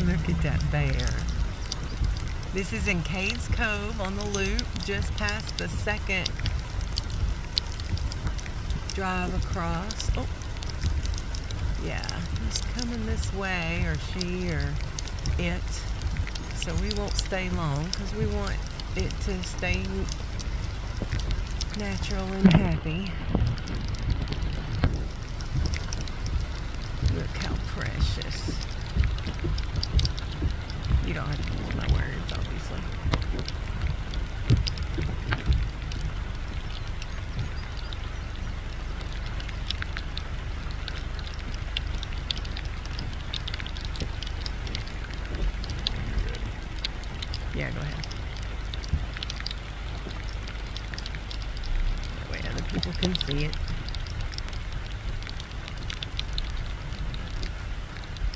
Look at that bear. This is in Cades Cove on the loop, just past the second drive across. Oh, yeah, he's coming this way, or she, or it. So we won't stay long because we want it to stay natural and happy. Look how precious. You don't have to use my words, obviously. Yeah, go ahead. That way other people can see it.